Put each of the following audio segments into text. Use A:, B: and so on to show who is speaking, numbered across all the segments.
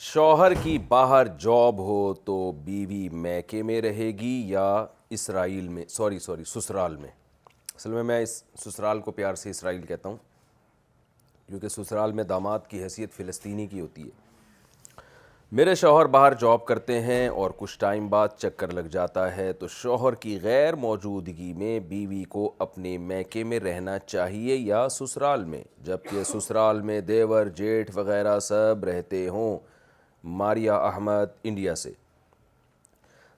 A: شوہر کی باہر جاب ہو تو بیوی میکے میں رہے گی یا اسرائیل میں سسرال میں. اصل میں اس سسرال کو پیار سے اسرائیل کہتا ہوں کیونکہ سسرال میں داماد کی حیثیت فلسطینی کی ہوتی ہے. میرے شوہر باہر جاب کرتے ہیں اور کچھ ٹائم بعد چکر لگ جاتا ہے تو شوہر کی غیر موجودگی میں بیوی کو اپنے میکے میں رہنا چاہیے یا سسرال میں، جبکہ سسرال میں دیور جیٹھ وغیرہ سب رہتے ہوں. ماریا احمد انڈیا سے.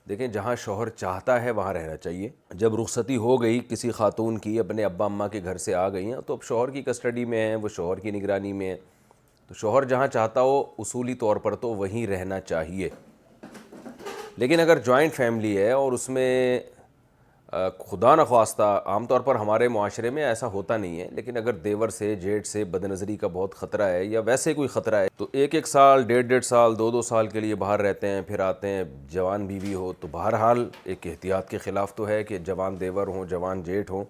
A: دیکھیں، جہاں شوہر چاہتا ہے وہاں رہنا چاہیے. جب رخصتی ہو گئی کسی خاتون کی، اپنے ابا اماں کے گھر سے آ گئی ہیں تو اب شوہر کی کسٹڈی میں ہیں، وہ شوہر کی نگرانی میں ہے، تو شوہر جہاں چاہتا ہو اصولی طور پر تو وہیں رہنا چاہیے. لیکن اگر جوائنٹ فیملی ہے اور اس میں خدا نخواستہ، عام طور پر ہمارے معاشرے میں ایسا ہوتا نہیں ہے، لیکن اگر دیور سے جیٹھ سے بد نظری کا بہت خطرہ ہے یا ویسے کوئی خطرہ ہے تو ایک سال، ڈیڑھ سال، دو سال کے لیے باہر رہتے ہیں، پھر آتے ہیں. جوان بیوی ہو تو بہرحال ایک احتیاط کے خلاف تو ہے کہ جوان دیور ہوں، جوان جیٹھ ہوں.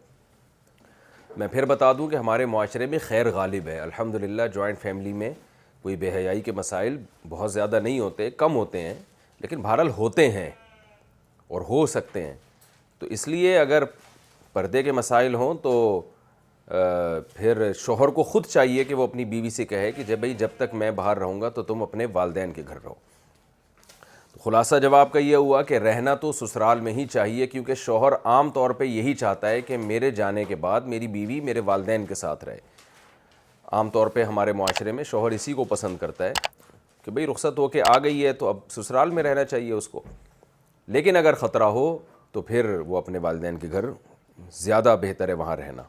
A: میں پھر بتا دوں کہ ہمارے معاشرے میں خیر غالب ہے الحمدللہ. جوائنٹ فیملی میں کوئی بے حیائی کے مسائل بہت زیادہ نہیں ہوتے، کم ہوتے ہیں، لیکن بہرحال ہوتے ہیں اور ہو سکتے ہیں. تو اس لیے اگر پردے کے مسائل ہوں تو پھر شوہر کو خود چاہیے کہ وہ اپنی بیوی سے کہے کہ جب تک میں باہر رہوں گا تو تم اپنے والدین کے گھر رہو. تو خلاصہ جواب کا یہ ہوا کہ رہنا تو سسرال میں ہی چاہیے، کیونکہ شوہر عام طور پہ یہی چاہتا ہے کہ میرے جانے کے بعد میری بیوی میرے والدین کے ساتھ رہے. عام طور پہ ہمارے معاشرے میں شوہر اسی کو پسند کرتا ہے کہ بھئی رخصت ہو کے آ گئی ہے تو اب سسرال میں رہنا چاہیے اس کو. لیکن اگر خطرہ ہو تو پھر وہ اپنے والدین کے گھر، زیادہ بہتر ہے وہاں رہنا.